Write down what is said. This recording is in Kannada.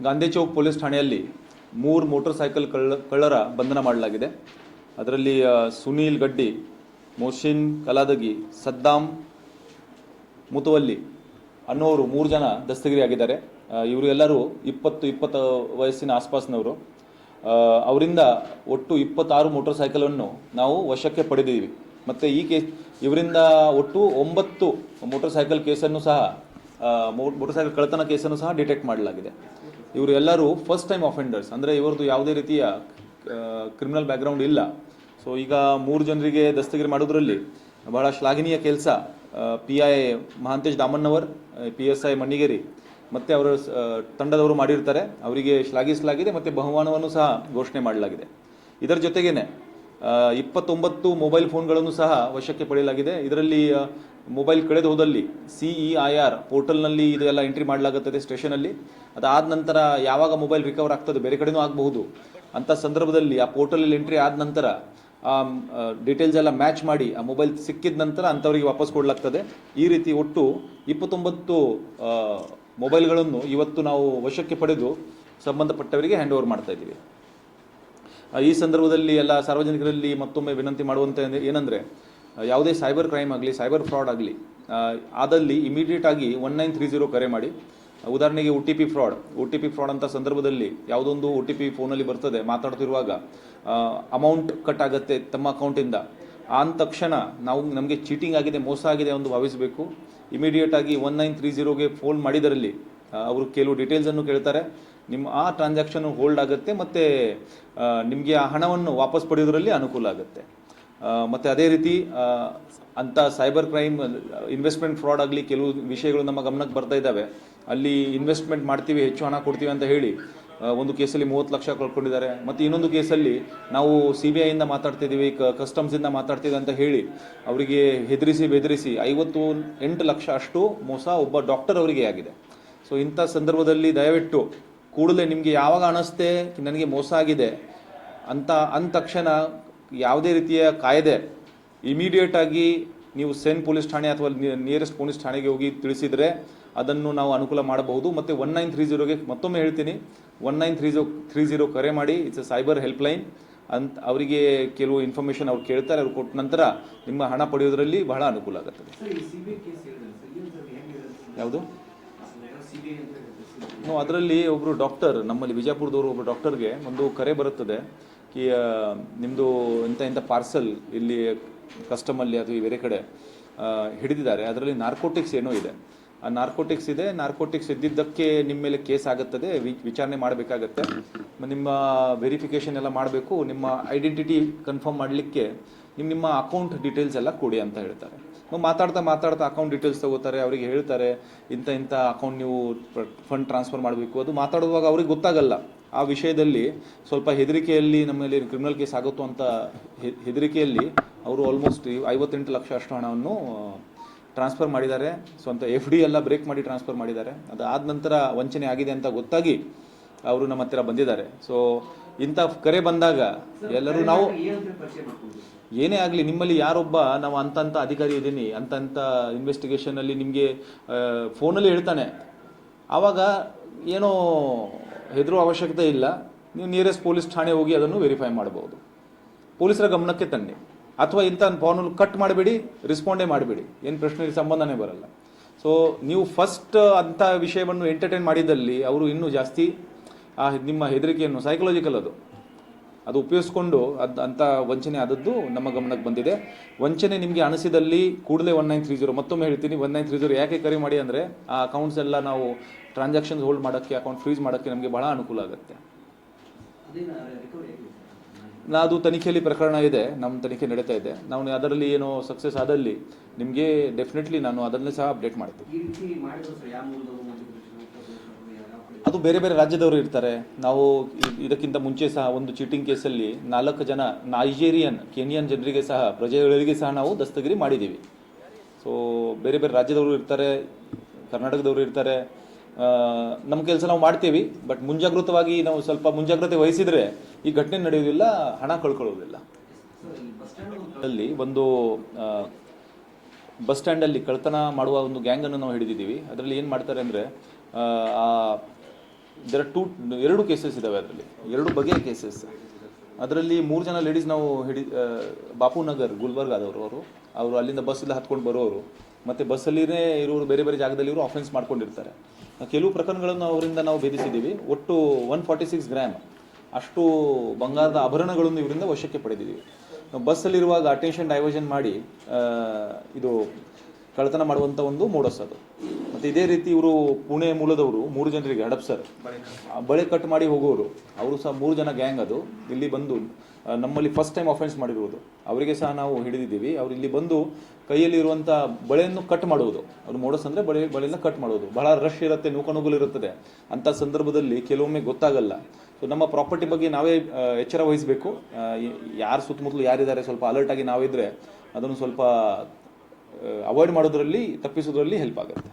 ಗಾಂಧಿ ಚೌಕ್ ಪೊಲೀಸ್ ಠಾಣೆಯಲ್ಲಿ 3 ಮೋಟರ್ ಸೈಕಲ್ ಕಳ್ಳರ ಬಂಧನ ಮಾಡಲಾಗಿದೆ. ಅದರಲ್ಲಿ ಸುನೀಲ್ ಗಡ್ಡಿ, ಮೊಹಸಿನ್ ಕಲಾದಗಿ, ಸದ್ದಾಂ ಮುತವಲ್ಲಿ ಅನ್ನೋರು 3 ಜನ ದಸ್ತಗಿರಿಯಾಗಿದ್ದಾರೆ. ಇವರು ಎಲ್ಲರೂ 20 ವಯಸ್ಸಿನ ಆಸ್ಪಾಸ್ನವರು. ಅವರಿಂದ ಒಟ್ಟು 26 ಮೋಟರ್ ಸೈಕಲನ್ನು ನಾವು ವಶಕ್ಕೆ ಪಡೆದಿದ್ದೀವಿ. ಮತ್ತು ಇವರಿಂದ ಒಟ್ಟು 9 ಮೋಟರ್ ಸೈಕಲ್ ಕೇಸನ್ನು ಸಹ ಮೋಟರ್ ಸೈಕಲ್ ಕಳ್ಳತನ ಕೇಸನ್ನು ಸಹ ಡಿಟೆಕ್ಟ್ ಮಾಡಲಾಗಿದೆ. ಇವರು ಎಲ್ಲರೂ ಫಸ್ಟ್ ಟೈಮ್ ಅಫೆಂಡರ್ಸ್, ಅಂದರೆ ಇವರದ್ದು ಯಾವುದೇ ರೀತಿಯ ಕ್ರಿಮಿನಲ್ ಬ್ಯಾಕ್ಗ್ರೌಂಡ್ ಇಲ್ಲ. ಸೊ ಈಗ 3 ಜನರಿಗೆ ದಸ್ತಗಿರಿ ಮಾಡೋದ್ರಲ್ಲಿ ಬಹಳ ಶ್ಲಾಘನೀಯ ಕೆಲಸ PI ಮಹಾಂತೇಶ್ ದಾಮಣ್ಣವರ್, PSI ಮಣ್ಣಿಗೇರಿ ಮತ್ತು ಅವರ ತಂಡದವರು ಮಾಡಿರ್ತಾರೆ. ಅವರಿಗೆ ಶ್ಲಾಘಿಸಲಾಗಿದೆ ಮತ್ತು ಬಹುಮಾನವನ್ನು ಸಹ ಘೋಷಣೆ ಮಾಡಲಾಗಿದೆ. ಇದರ ಜೊತೆಗೇನೆ 29 ಮೊಬೈಲ್ ಫೋನ್ಗಳನ್ನು ಸಹ ವಶಕ್ಕೆ ಪಡೆಯಲಾಗಿದೆ. ಇದರಲ್ಲಿ ಮೊಬೈಲ್ ಕಳೆದು ಹೋದಲ್ಲಿ CEIR ಪೋರ್ಟಲ್ನಲ್ಲಿ ಇದೆಲ್ಲ ಎಂಟ್ರಿ ಮಾಡಲಾಗುತ್ತದೆ ಸ್ಟೇಷನಲ್ಲಿ. ಅದಾದ ನಂತರ ಯಾವಾಗ ಮೊಬೈಲ್ ರಿಕವರ್ ಆಗ್ತದೆ, ಬೇರೆ ಕಡೆನೂ ಆಗಬಹುದು, ಅಂಥ ಸಂದರ್ಭದಲ್ಲಿ ಆ ಪೋರ್ಟಲಲ್ಲಿ ಎಂಟ್ರಿ ಆದ ನಂತರ ಆ ಡೀಟೇಲ್ಸ್ ಎಲ್ಲ ಮ್ಯಾಚ್ ಮಾಡಿ ಆ ಮೊಬೈಲ್ ಸಿಕ್ಕಿದ ನಂತರ ಅಂಥವರಿಗೆ ವಾಪಸ್ ಕೊಡಲಾಗ್ತದೆ. ಈ ರೀತಿ ಒಟ್ಟು 29 ಮೊಬೈಲ್ಗಳನ್ನು ಇವತ್ತು ನಾವು ವಶಕ್ಕೆ ಪಡೆದು ಸಂಬಂಧಪಟ್ಟವರಿಗೆ ಹ್ಯಾಂಡ್ ಓವರ್ ಮಾಡ್ತಾ ಇದ್ದೀವಿ. ಈ ಸಂದರ್ಭದಲ್ಲಿ ಎಲ್ಲ ಸಾರ್ವಜನಿಕರಲ್ಲಿ ಮತ್ತೊಮ್ಮೆ ವಿನಂತಿ ಮಾಡುವಂಥ ಏನಂದರೆ, ಯಾವುದೇ ಸೈಬರ್ ಕ್ರೈಮ್ ಆಗಲಿ, ಸೈಬರ್ ಫ್ರಾಡ್ ಆಗಲಿ ಆದಲ್ಲಿ ಇಮಿಡಿಯೇಟ್ ಆಗಿ 1930 ಕರೆ ಮಾಡಿ. ಉದಾಹರಣೆಗೆ OTP ಫ್ರಾಡ್ ಅಂತ ಸಂದರ್ಭದಲ್ಲಿ ಯಾವುದೊಂದು OTP ಫೋನಲ್ಲಿ ಬರ್ತದೆ, ಮಾತಾಡ್ತಿರುವಾಗ ಅಮೌಂಟ್ ಕಟ್ ಆಗುತ್ತೆ ತಮ್ಮ ಅಕೌಂಟಿಂದ. ಅಂದ ತಕ್ಷಣ ನಮಗೆ ಚೀಟಿಂಗ್ ಆಗಿದೆ, ಮೋಸ ಆಗಿದೆ ಎಂದು ಭಾವಿಸಬೇಕು. ಇಮಿಡಿಯೇಟ್ ಆಗಿ 1930ಗೆ ಫೋನ್ ಮಾಡಿದರಲ್ಲಿ ಅವರು ಕೆಲವು ಡೀಟೇಲ್ಸನ್ನು ಕೇಳ್ತಾರೆ. ನಿಮ್ಮ ಆ ಟ್ರಾನ್ಸಾಕ್ಷನ್ ಹೋಲ್ಡ್ ಆಗುತ್ತೆ ಮತ್ತು ನಿಮಗೆ ಆ ಹಣವನ್ನು ವಾಪಸ್ ಪಡೆಯೋದ್ರಲ್ಲಿ ಅನುಕೂಲ ಆಗುತ್ತೆ. ಮತ್ತು ಅದೇ ರೀತಿ ಅಂಥ ಸೈಬರ್ ಕ್ರೈಮ್, ಇನ್ವೆಸ್ಟ್ಮೆಂಟ್ ಫ್ರಾಡ್ ಆಗಲಿ ಕೆಲವು ವಿಷಯಗಳು ನಮ್ಮ ಗಮನಕ್ಕೆ ಬರ್ತಾ ಇದ್ದಾವೆ. ಅಲ್ಲಿ ಇನ್ವೆಸ್ಟ್ಮೆಂಟ್ ಮಾಡ್ತೀವಿ, ಹೆಚ್ಚು ಹಣ ಕೊಡ್ತೀವಿ ಅಂತ ಹೇಳಿ ಒಂದು ಕೇಸಲ್ಲಿ 30 ಲಕ್ಷ ಕಳ್ಕೊಂಡಿದ್ದಾರೆ. ಮತ್ತು ಇನ್ನೊಂದು ಕೇಸಲ್ಲಿ ನಾವು CBIಯಿಂದ ಮಾತಾಡ್ತಿದ್ದೀವಿ, ಕಸ್ಟಮ್ಸಿಂದ ಮಾತಾಡ್ತೀವಿ ಅಂತ ಹೇಳಿ ಅವರಿಗೆ ಬೆದರಿಸಿ 58 ಲಕ್ಷ ಅಷ್ಟು ಮೋಸ ಒಬ್ಬ ಡಾಕ್ಟರ್ ಅವರಿಗೆ ಆಗಿದೆ. ಸೊ ಇಂಥ ಸಂದರ್ಭದಲ್ಲಿ ದಯವಿಟ್ಟು ಕೂಡಲೇ ನಿಮಗೆ ಯಾವಾಗ ಅನಿಸ್ತೆ ನನಗೆ ಮೋಸ ಆಗಿದೆ ಅಂದ ತಕ್ಷಣ ಯಾವುದೇ ರೀತಿಯ ಕಾಯ್ದೆ ಇಮಿಡಿಯೇಟಾಗಿ ನೀವು ಸೇನ್ ಪೊಲೀಸ್ ಠಾಣೆ ಅಥವಾ ನಿಯರೆಸ್ಟ್ ಪೊಲೀಸ್ ಠಾಣೆಗೆ ಹೋಗಿ ತಿಳಿಸಿದರೆ ಅದನ್ನು ನಾವು ಅನುಕೂಲ ಮಾಡಬಹುದು. ಮತ್ತು 1930ಗೆ ಮತ್ತೊಮ್ಮೆ ಹೇಳ್ತೀನಿ, 1930 ಕರೆ ಮಾಡಿ. ಇಟ್ಸ್ ಎ ಸೈಬರ್ ಹೆಲ್ಪ್ಲೈನ್ ಅಂತ. ಅವರಿಗೆ ಕೆಲವು ಇನ್ಫಾರ್ಮೇಷನ್ ಅವ್ರು ಕೇಳ್ತಾರೆ, ಅವ್ರು ಕೊಟ್ಟ ನಂತರ ನಿಮ್ಮ ಹಣ ಪಡೆಯೋದ್ರಲ್ಲಿ ಬಹಳ ಅನುಕೂಲ ಆಗುತ್ತದೆ. ಯಾವುದು? ಅದರಲ್ಲಿ ಒಬ್ಬರು ಡಾಕ್ಟರ್, ನಮ್ಮಲ್ಲಿ ವಿಜಯಪುರದವರು ಒಬ್ಬರು ಡಾಕ್ಟರ್ಗೆ ಒಂದು ಕರೆ ಬರುತ್ತದೆ ಕಿ ನಿಮ್ಮದು ಇಂಥ ಪಾರ್ಸಲ್ ಇಲ್ಲಿ ಕಸ್ಟಮಲ್ಲಿ ಅಥವಾ ಬೇರೆ ಕಡೆ ಹಿಡಿದಿದ್ದಾರೆ, ಅದರಲ್ಲಿ ನಾರ್ಕೋಟಿಕ್ಸ್ ಏನೋ ಇದೆ, ಆ ನಾರ್ಕೋಟಿಕ್ಸ್ ಇದ್ದಿದ್ದಕ್ಕೆ ನಿಮ್ಮ ಮೇಲೆ ಕೇಸ್ ಆಗುತ್ತದೆ, ವಿಚಾರಣೆ ಮಾಡಬೇಕಾಗತ್ತೆ, ನಿಮ್ಮ ವೆರಿಫಿಕೇಷನ್ ಎಲ್ಲ ಮಾಡಬೇಕು, ನಿಮ್ಮ ಐಡೆಂಟಿಟಿ ಕನ್ಫರ್ಮ್ ಮಾಡಲಿಕ್ಕೆ ನಿಮ್ಮ ಅಕೌಂಟ್ ಡೀಟೇಲ್ಸ್ ಎಲ್ಲ ಕೊಡಿ ಅಂತ ಹೇಳ್ತಾರೆ. ಮಾತಾಡ್ತಾ ಅಕೌಂಟ್ ಡೀಟೇಲ್ಸ್ ತಗೋತಾರೆ. ಅವರಿಗೆ ಹೇಳ್ತಾರೆ ಇಂಥ ಅಕೌಂಟ್ ನೀವು ಫಂಡ್ ಟ್ರಾನ್ಸ್ಫರ್ ಮಾಡಬೇಕು. ಅದು ಮಾತಾಡುವಾಗ ಅವ್ರಿಗೆ ಗೊತ್ತಾಗಲ್ಲ. ಆ ವಿಷಯದಲ್ಲಿ ಸ್ವಲ್ಪ ಹೆದರಿಕೆಯಲ್ಲಿ ನಮ್ಮಲ್ಲಿ ಕ್ರಿಮಿನಲ್ ಕೇಸ್ ಆಗುತ್ತೋ ಅಂತ ಹೆದರಿಕೆಯಲ್ಲಿ ಅವರು ಆಲ್ಮೋಸ್ಟ್ 58 ಲಕ್ಷ ಅಷ್ಟು ಹಣವನ್ನು ಟ್ರಾನ್ಸ್ಫರ್ ಮಾಡಿದ್ದಾರೆ. ಸ್ವಂತ FD ಎಲ್ಲ ಬ್ರೇಕ್ ಮಾಡಿ ಟ್ರಾನ್ಸ್ಫರ್ ಮಾಡಿದ್ದಾರೆ. ಅದಾದ ನಂತರ ವಂಚನೆ ಆಗಿದೆ ಅಂತ ಗೊತ್ತಾಗಿ ಅವರು ನಮ್ಮ ಹತ್ತಿರ ಬಂದಿದ್ದಾರೆ. ಸೊ ಇಂಥ ಕರೆ ಬಂದಾಗ ಎಲ್ಲರೂ ನಾವು ಏನೇ ಆಗಲಿ, ನಿಮ್ಮಲ್ಲಿ ಯಾರೊಬ್ಬ ನಾವು ಅಂಥ ಅಧಿಕಾರಿ ಇದ್ದೀನಿ ಅಂಥ ಇನ್ವೆಸ್ಟಿಗೇಷನಲ್ಲಿ ನಿಮಗೆ ಫೋನಲ್ಲಿ ಹೇಳ್ತಾನೆ, ಆವಾಗ ಏನೋ ಹೆದರೋ ಅವಶ್ಯಕತೆ ಇಲ್ಲ. ನೀವು ನಿಯರೆಸ್ಟ್ ಪೊಲೀಸ್ ಠಾಣೆ ಹೋಗಿ ಅದನ್ನು ವೆರಿಫೈ ಮಾಡ್ಬೋದು. ಪೊಲೀಸರ ಗಮನಕ್ಕೆ ತನ್ನಿ, ಅಥವಾ ಇಂಥ ಫೋನಲ್ಲಿ ಕಟ್ ಮಾಡಬೇಡಿ, ರೆಸ್ಪಾಂಡೇ ಮಾಡಬೇಡಿ, ಏನು ಪ್ರಶ್ನೆಗೆ ಸಂಬಂಧನೇ ಬರಲ್ಲ. ಸೊ ನೀವು ಫಸ್ಟ್ ಅಂಥ ವಿಷಯವನ್ನು ಎಂಟರ್ಟೈನ್ ಮಾಡಿದಲ್ಲಿ ಅವರು ಇನ್ನೂ ಜಾಸ್ತಿ ನಿಮ್ಮ ಹೆದರಿಕೆಯನ್ನು, ಸೈಕಲಾಜಿಕಲ್ ಅದು ಉಪಯೋಗಿಸ್ಕೊಂಡು ಅಂಥ ವಂಚನೆ ಆದದ್ದು ನಮ್ಮ ಗಮನಕ್ಕೆ ಬಂದಿದೆ. ವಂಚನೆ ನಿಮಗೆ ಅನಿಸಿದಲ್ಲಿ ಕೂಡಲೇ 1930, ಮತ್ತೊಮ್ಮೆ ಹೇಳ್ತೀನಿ, 1930 ಯಾಕೆ ಕರೆ ಮಾಡಿ ಅಂದರೆ ಆ ಅಕೌಂಟ್ಸ್ ಎಲ್ಲ ನಾವು ಟ್ರಾನ್ಸಾಕ್ಷನ್ಸ್ ಹೋಲ್ಡ್ ಮಾಡೋಕ್ಕೆ, ಅಕೌಂಟ್ ಫ್ರೀಸ್ ಮಾಡೋಕ್ಕೆ ನಮಗೆ ಬಹಳ ಅನುಕೂಲ ಆಗುತ್ತೆ. ಅದು ತನಿಖೆಯಲ್ಲಿ ಪ್ರಕರಣ ಇದೆ, ನಮ್ಮ ತನಿಖೆ ನಡೀತಾ ಇದೆ. ನಾವು ಅದರಲ್ಲಿ ಏನೋ ಸಕ್ಸಸ್ ಆದಲ್ಲಿ ನಿಮಗೆ ಡೆಫಿನೆಟ್ಲಿ ನಾನು ಅದನ್ನೇ ಸಹ ಅಪ್ಡೇಟ್ ಮಾಡ್ತೀನಿ. ಅದು ಬೇರೆ ರಾಜ್ಯದವರು ಇರ್ತಾರೆ. ನಾವು ಇದಕ್ಕಿಂತ ಮುಂಚೆ ಸಹ ಒಂದು ಚೀಟಿಂಗ್ ಕೇಸಲ್ಲಿ 4 ಜನ ಕೆನಿಯನ್ ಜನರಿಗೆ ಸಹ, ಪ್ರಜೆಗಳಿಗೆ ಸಹ ನಾವು ದಸ್ತಗಿರಿ ಮಾಡಿದ್ದೀವಿ. ಸೊ ಬೇರೆ ರಾಜ್ಯದವರು ಇರ್ತಾರೆ, ಕರ್ನಾಟಕದವರು ಇರ್ತಾರೆ. ನಮ್ಮ ಕೆಲಸ ನಾವು ಮಾಡ್ತೀವಿ, ಬಟ್ ಮುಂಜಾಗೃತವಾಗಿ ನಾವು ಸ್ವಲ್ಪ ಮುಂಜಾಗ್ರತೆ ವಹಿಸಿದರೆ ಈ ಘಟನೆ ನಡೆಯುವುದಿಲ್ಲ, ಹಣ ಕಳ್ಕೊಳ್ಳೋದಿಲ್ಲ. ಅಲ್ಲಿ ಒಂದು ಬಸ್ ಸ್ಟ್ಯಾಂಡಲ್ಲಿ ಕಳ್ತನ ಮಾಡುವ ಒಂದು ಗ್ಯಾಂಗನ್ನು ನಾವು ಹಿಡಿದಿದ್ದೀವಿ. ಅದರಲ್ಲಿ ಏನು ಮಾಡ್ತಾರೆ ಅಂದರೆ ಇದರ ಎರಡು ಕೇಸಸ್ ಇದ್ದಾವೆ. ಅದರಲ್ಲಿ ಎರಡು ಬಗೆಯ ಕೇಸಸ್. ಅದರಲ್ಲಿ 3 ಜನ ಲೇಡೀಸ್ ನಾವು ಬಾಪುನಗರ್ ಗುಲ್ಬರ್ಗಾದವರು. ಅವರು ಅಲ್ಲಿಂದ ಬಸ್ಸಲ್ಲಿ ಹತ್ಕೊಂಡು ಬರೋರು, ಮತ್ತು ಬಸ್ಸಲ್ಲಿನೇ ಇರೋರು ಬೇರೆ ಬೇರೆ ಜಾಗದಲ್ಲಿ ಇವರು ಆಫೆನ್ಸ್ ಮಾಡ್ಕೊಂಡಿರ್ತಾರೆ. ಕೆಲವು ಪ್ರಕರಣಗಳನ್ನು ಅವರಿಂದ ನಾವು ಭೇದಿಸಿದ್ದೀವಿ. ಒಟ್ಟು 146 ಗ್ರಾಮ್ ಅಷ್ಟು ಬಂಗಾರದ ಆಭರಣಗಳನ್ನು ಇವರಿಂದ ವಶಕ್ಕೆ ಪಡೆದಿದ್ದೀವಿ. ಬಸ್ಸಲ್ಲಿರುವಾಗ ಅಟೆನ್ಷನ್ ಡೈವರ್ಷನ್ ಮಾಡಿ ಇದು ಕಳ್ಳತನ ಮಾಡುವಂಥ ಒಂದು ಮೋಡಸ್ ಅದು. ಮತ್ತು ಇದೇ ರೀತಿ ಇವರು ಪುಣೆ ಮೂಲದವರು 3 ಜನರಿಗೆ ಹಡಪ್ಸರ್ ಬಳೆ ಕಟ್ ಮಾಡಿ ಹೋಗೋರು. ಅವರು ಸಹ 3 ಜನ ಗ್ಯಾಂಗ್. ಅದು ಇಲ್ಲಿ ಬಂದು ನಮ್ಮಲ್ಲಿ ಫಸ್ಟ್ ಟೈಮ್ ಅಫೆನ್ಸ್ ಮಾಡಿರುವುದು. ಅವರಿಗೆ ಸಹ ನಾವು ಹಿಡಿದಿದ್ದೀವಿ. ಅವರು ಇಲ್ಲಿ ಬಂದು ಕೈಯಲ್ಲಿ ಇರುವಂಥ ಬಳೆಯನ್ನು ಕಟ್ ಮಾಡುವುದು. ಅವರು ಮೋಡಸ್ ಅಂದರೆ ಬಳೆಯನ್ನು ಕಟ್ ಮಾಡೋದು. ಬಹಳ ರಶ್ ಇರುತ್ತೆ, ನೂಕನುಗ್ಗಲಿರುತ್ತದೆ. ಅಂಥ ಸಂದರ್ಭದಲ್ಲಿ ಕೆಲವೊಮ್ಮೆ ಗೊತ್ತಾಗಲ್ಲ. ಸೊ ನಮ್ಮ ಪ್ರಾಪರ್ಟಿ ಬಗ್ಗೆ ನಾವೇ ಎಚ್ಚರ ವಹಿಸಬೇಕು. ಯಾರು ಸುತ್ತಮುತ್ತಲು ಯಾರಿದ್ದಾರೆ ಸ್ವಲ್ಪ ಅಲರ್ಟ್ ಆಗಿ ನಾವಿದ್ರೆ ಅದನ್ನು ಸ್ವಲ್ಪ ಅವಾಯ್ಡ್ ಮಾಡೋದ್ರಲ್ಲಿ, ತಪ್ಪಿಸೋದ್ರಲ್ಲಿ ಹೆಲ್ಪ್ ಆಗುತ್ತೆ.